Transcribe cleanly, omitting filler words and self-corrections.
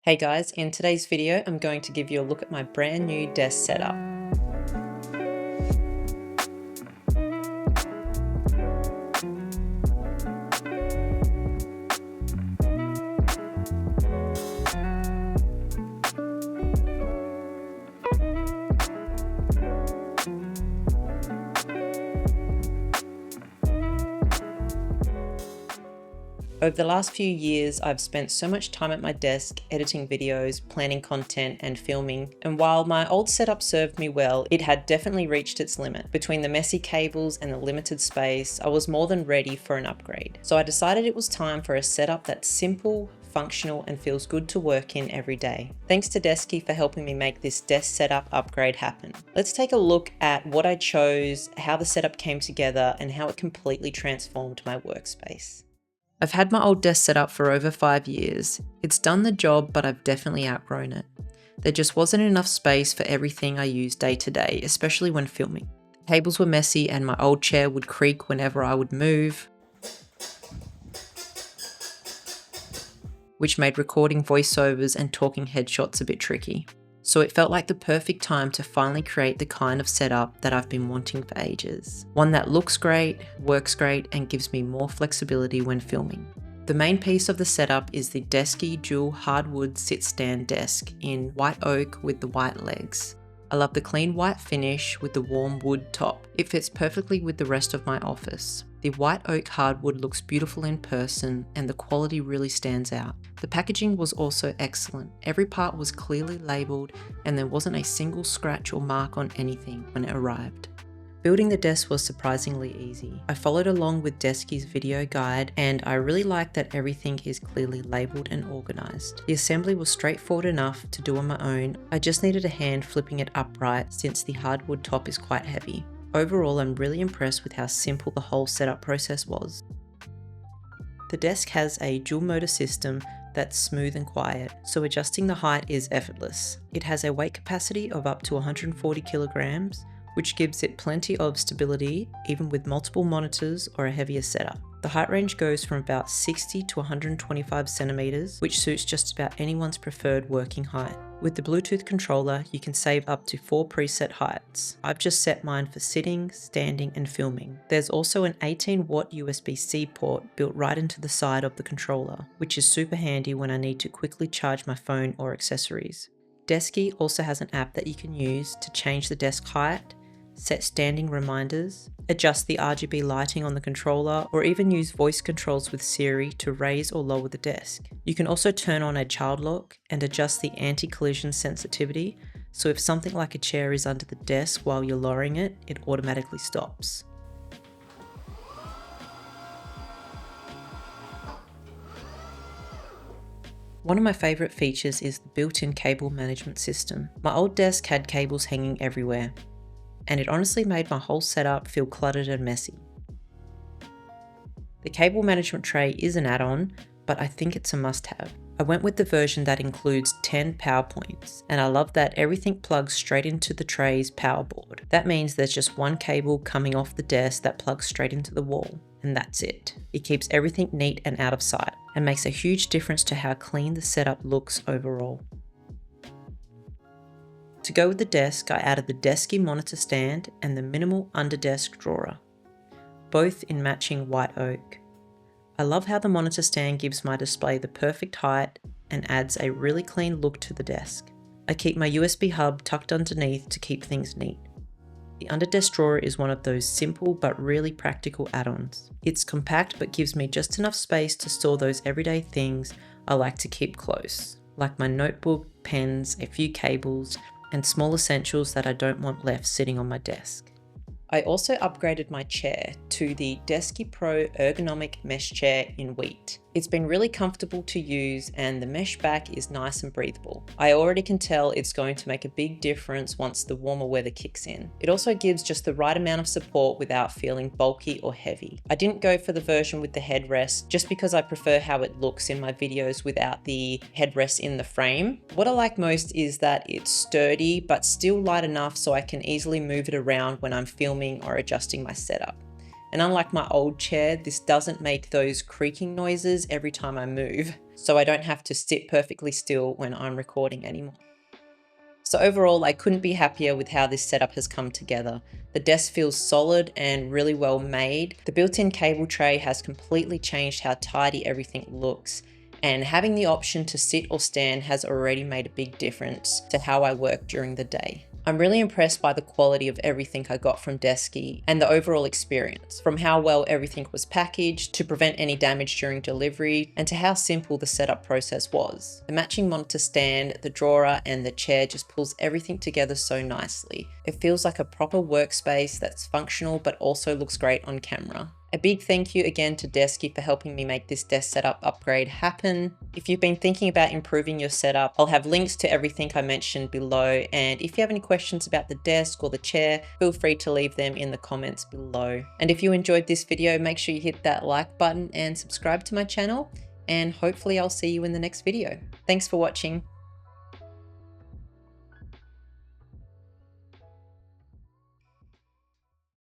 Hey guys, in today's video, I'm going to give you a look at my brand new desk setup. Over the last few years, I've spent so much time at my desk editing videos, planning content, and filming, and while my old setup served me well, it had definitely reached its limit. Between the messy cables and the limited space, I was more than ready for an upgrade. So I decided it was time for a setup that's simple, functional, and feels good to work in every day. Thanks to Desky for helping me make this desk setup upgrade happen. Let's take a look at what I chose, how the setup came together, and how it completely transformed my workspace. I've had my old desk set up for over 5 years. It's done the job, but I've definitely outgrown it. There just wasn't enough space for everything I use day to day, especially when filming. The cables were messy and my old chair would creak whenever I would move, which made recording voiceovers and talking headshots a bit tricky. So it felt like the perfect time to finally create the kind of setup that I've been wanting for ages. One that looks great, works great, and gives me more flexibility when filming. The main piece of the setup is the Desky dual hardwood sit-stand desk in white oak with the white legs. I love the clean white finish with the warm wood top. It fits perfectly with the rest of my office. The white oak hardwood looks beautiful in person and the quality really stands out. The packaging was also excellent. Every part was clearly labelled and there wasn't a single scratch or mark on anything when it arrived. Building the desk was surprisingly easy. I followed along with Desky's video guide and I really like that everything is clearly labelled and organised. The assembly was straightforward enough to do on my own. I just needed a hand flipping it upright since the hardwood top is quite heavy. Overall, I'm really impressed with how simple the whole setup process was. The desk has a dual motor system that's smooth and quiet, so adjusting the height is effortless. It has a weight capacity of up to 140 kilograms, which gives it plenty of stability even with multiple monitors or a heavier setup. The height range goes from about 60 to 125 centimeters, which suits just about anyone's preferred working height. With the Bluetooth controller, you can save up to 4 preset heights. I've just set mine for sitting, standing, and filming. There's also an 18-watt USB-C port built right into the side of the controller, which is super handy when I need to quickly charge my phone or accessories. Desky also has an app that you can use to change the desk height, set standing reminders, adjust the RGB lighting on the controller, or even use voice controls with Siri to raise or lower the desk. You can also turn on a child lock and adjust the anti-collision sensitivity, so if something like a chair is under the desk while you're lowering it, it automatically stops. One of my favourite features is the built-in cable management system. My old desk had cables hanging everywhere, and it honestly made my whole setup feel cluttered and messy. The cable management tray is an add-on, but I think it's a must-have. I went with the version that includes 10 power points, and I love that everything plugs straight into the tray's power board. That means there's just one cable coming off the desk that plugs straight into the wall, and that's it. It keeps everything neat and out of sight, and makes a huge difference to how clean the setup looks overall. To go with the desk, I added the Desky Monitor Stand and the minimal under-desk drawer, both in matching white oak. I love how the monitor stand gives my display the perfect height and adds a really clean look to the desk. I keep my USB hub tucked underneath to keep things neat. The under-desk drawer is one of those simple but really practical add-ons. It's compact but gives me just enough space to store those everyday things I like to keep close, like my notebook, pens, a few cables, and small essentials that I don't want left sitting on my desk. I also upgraded my chair to the Desky Pro Ergonomic Mesh Chair in wheat. It's been really comfortable to use and the mesh back is nice and breathable. I already can tell it's going to make a big difference once the warmer weather kicks in. It also gives just the right amount of support without feeling bulky or heavy. I didn't go for the version with the headrest just because I prefer how it looks in my videos without the headrest in the frame. What I like most is that it's sturdy but still light enough so I can easily move it around when I'm filming or adjusting my setup. And unlike my old chair, this doesn't make those creaking noises every time I move, so I don't have to sit perfectly still when I'm recording anymore. So overall, I couldn't be happier with how this setup has come together. The desk feels solid and really well made. The built-in cable tray has completely changed how tidy everything looks. And having the option to sit or stand has already made a big difference to how I work during the day. I'm really impressed by the quality of everything I got from Desky and the overall experience, from how well everything was packaged to prevent any damage during delivery, and to how simple the setup process was. The matching monitor stand, the drawer, and the chair just pulls everything together so nicely. It feels like a proper workspace that's functional but also looks great on camera. A big thank you again to Desky for helping me make this desk setup upgrade happen. If you've been thinking about improving your setup, I'll have links to everything I mentioned below, and if you have any questions about the desk or the chair, feel free to leave them in the comments below. And if you enjoyed this video, make sure you hit that like button and subscribe to my channel, and hopefully I'll see you in the next video. Thanks for watching.